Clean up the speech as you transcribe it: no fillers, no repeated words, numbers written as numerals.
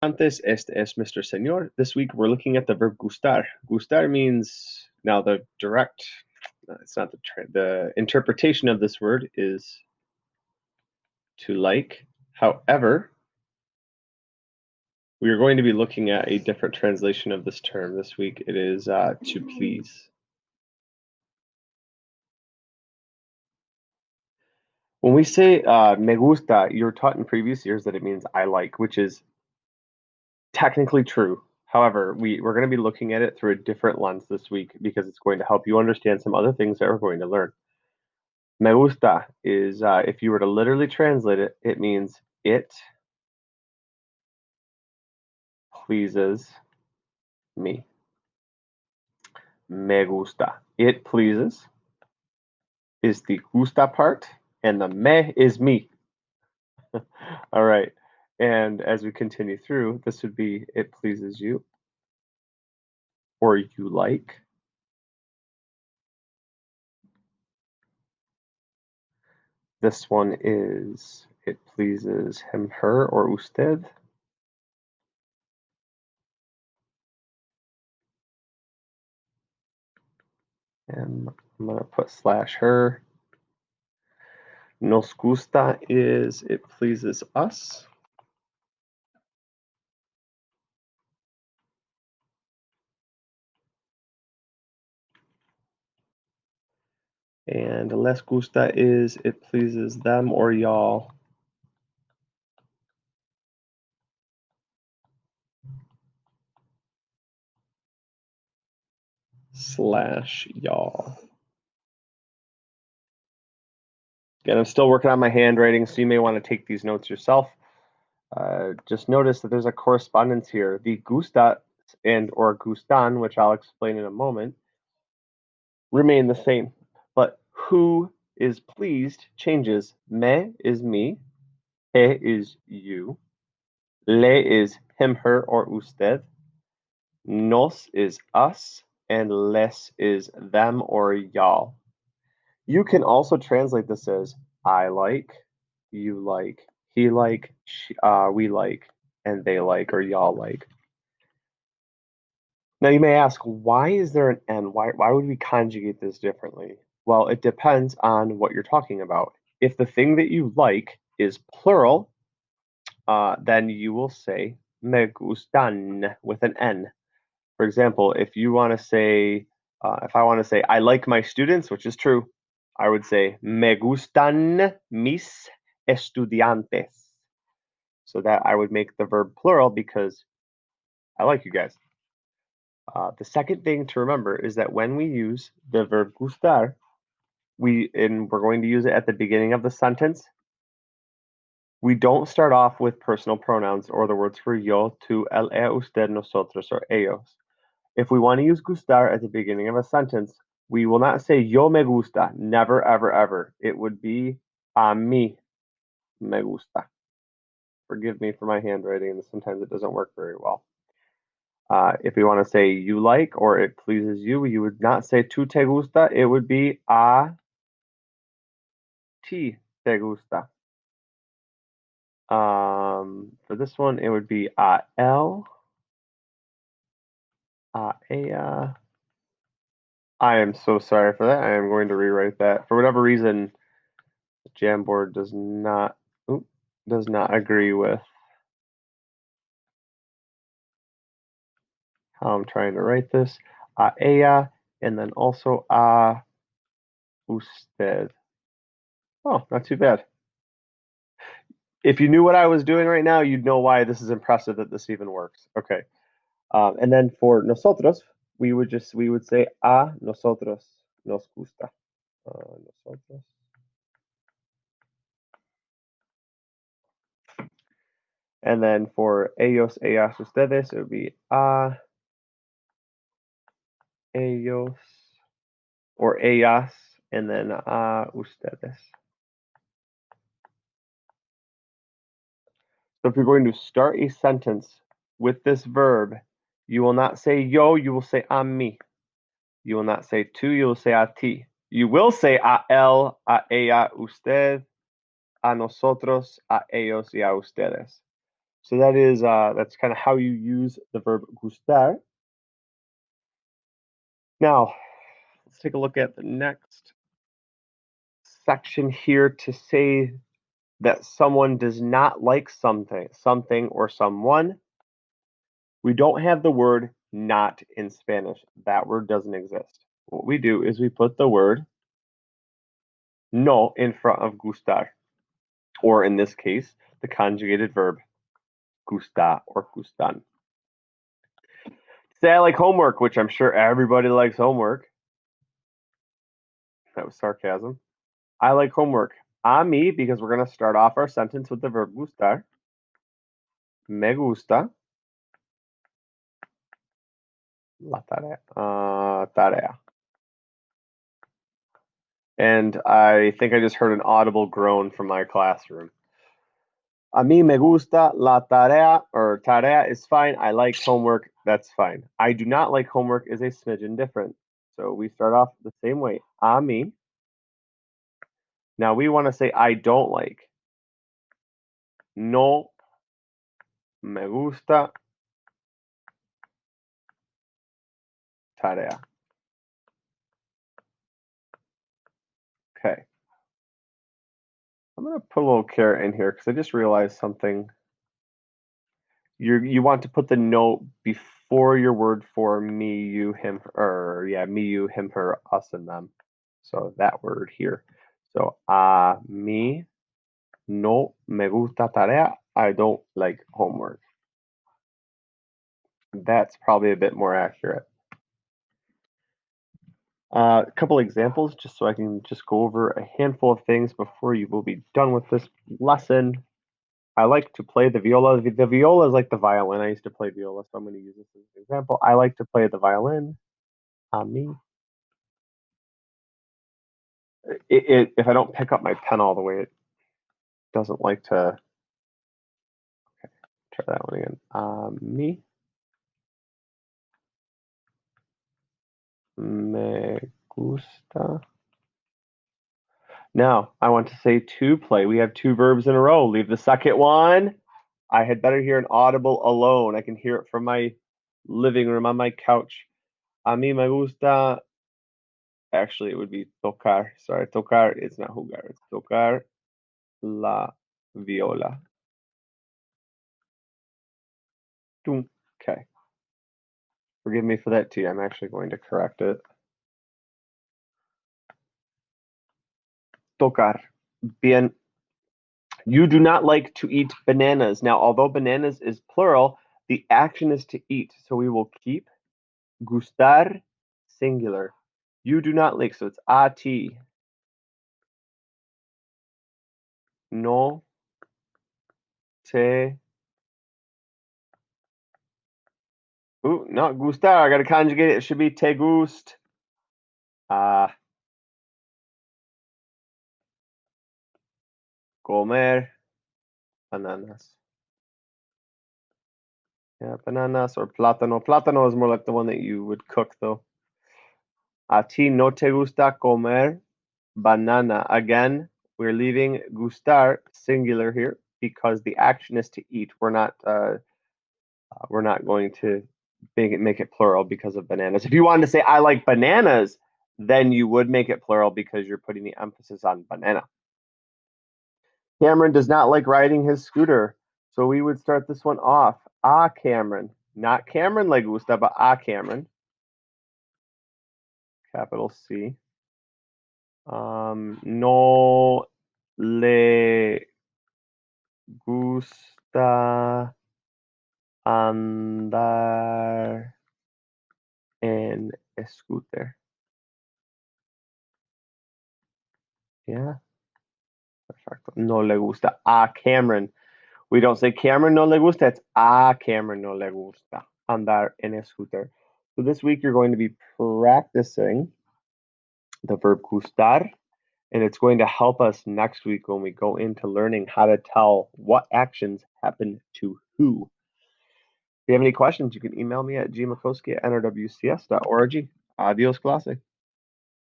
Antes, este es Mr. Señor. This week we're looking at the verb gustar. Gustar means, now the direct, it's not the interpretation of this word is to like. However, we are going to be looking at a different translation of this term this week. It is to please. When we say me gusta, you're taught in previous years that it means I like, which is technically true. However, we're going to be looking at it through a different lens this week because it's going to help you understand some other things that we're going to learn. Me gusta is, if you were to literally translate it, it means it pleases me. Me gusta. It pleases is the gusta part, and the me is me. All right. And as we continue through, this would be it pleases you, or you like. This one is it pleases him, her, or usted. And I'm going to put slash her. Nos gusta is it pleases us. And les gusta is it pleases them or y'all. Slash y'all. Again, I'm still working on my handwriting, so you may want to take these notes yourself. Just notice that there's a correspondence here. The gusta and or gustan, which I'll explain in a moment, remain the same. But who is pleased changes. Me is me. He is you. Le is him, her, or usted. Nos is us. And les is them or y'all. You can also translate this as I like, you like, he like, we like, and they like, or y'all like. Now you may ask, why is there an N? Why would we conjugate this differently? Well, it depends on what you're talking about. If the thing that you like is plural, then you will say me gustan with an N. For example, if you want to say, if I want to say I like my students, which is true, I would say me gustan mis estudiantes. So that I would make the verb plural because I like you guys. The second thing to remember is that when we use the verb gustar, we're going to use it at the beginning of the sentence. We don't start off with personal pronouns or the words for yo, tú, él, usted, nosotros, or ellos. If we want to use gustar at the beginning of a sentence, we will not say yo me gusta. Never, ever, ever. It would be a mí me gusta. Forgive me for my handwriting, and sometimes it doesn't work very well. If we want to say you like or it pleases you, you would not say tú te gusta. It would be a ti te gusta. For this one, it would be a él, a ella. I am so sorry for that. I am going to rewrite that. For whatever reason, the Jamboard does not agree with how I'm trying to write this. A ella, and then also a usted. Oh, not too bad. If you knew what I was doing right now, you'd know why this is impressive that this even works. Okay. And then for nosotros, we would say a nosotros nos gusta. Nosotros. And then for ellos, ellas, ustedes, it would be a ellos or ellas, and then a ustedes. So if you're going to start a sentence with this verb, you will not say yo, you will say a mí. You will not say tú, you will say a ti. You will say a él, a ella, usted, a nosotros, a ellos, y a ustedes. So that's kind of how you use the verb gustar. Now, let's take a look at the next section here to say that someone does not like something or someone. We don't have the word not in Spanish. That word doesn't exist. What we do is we put the word no in front of gustar, or in this case, the conjugated verb gusta or gustan. Say I like homework, which I'm sure everybody likes homework. That was sarcasm. I like homework. A mí, because we're going to start off our sentence with the verb gustar. Me gusta la tarea. Tarea. And I think I just heard an audible groan from my classroom. A mí me gusta la tarea, or tarea is fine. I like homework. That's fine. I do not like homework is a smidgen different. So we start off the same way. A mí. Now we want to say I don't like. No me gusta tarea. Okay. I'm going to put a little caret in here because I just realized something. You want to put the no before your word for me, you, him, or yeah, me, you, him, her, us, and them. So that word here. So a mí no me gusta tarea. I don't like homework. That's probably a bit more accurate. A couple examples, just so I can just go over a handful of things before you will be done with this lesson. I like to play the viola. The viola is like the violin. I used to play viola, so I'm going to use this as an example. I like to play the violin. Me. If I don't pick up my pen all the way, it doesn't like to. Okay, try that one again. Me. Me gusta. Now, I want to say to play. We have two verbs in a row. Leave the second one. I had better hear an audible alone. I can hear it from my living room on my couch. A mí me gusta. Actually, it would be tocar. Sorry, tocar. It's not jugar. It's tocar la viola. Okay. Forgive me for that too. I'm actually going to correct it. Tocar. Bien. You do not like to eat bananas. Now, although bananas is plural, the action is to eat. So we will keep gustar singular. You do not like, so it's a ti. No te. Ooh, not gustar. I got to conjugate it. It should be te gust. Comer bananas. Yeah, bananas or plátano. Plátano is more like the one that you would cook, though. A ti no te gusta comer banana. Again, we're leaving gustar singular here because the action is to eat. We're not going to make it plural because of bananas. If you wanted to say I like bananas, then you would make it plural because you're putting the emphasis on banana. Cameron does not like riding his scooter. So we would start this one off. Ah, Cameron. Not Cameron le gusta, but Cameron. Capital C. No le gusta andar en scooter. Yeah. Perfecto. No le gusta a Cameron. We don't say Cameron no le gusta. It's a Cameron no le gusta andar en scooter. So this week you're going to be practicing the verb gustar, and it's going to help us next week when we go into learning how to tell what actions happen to who. If you have any questions, you can email me at gmakoski@nrwcs.org. Adios, clase.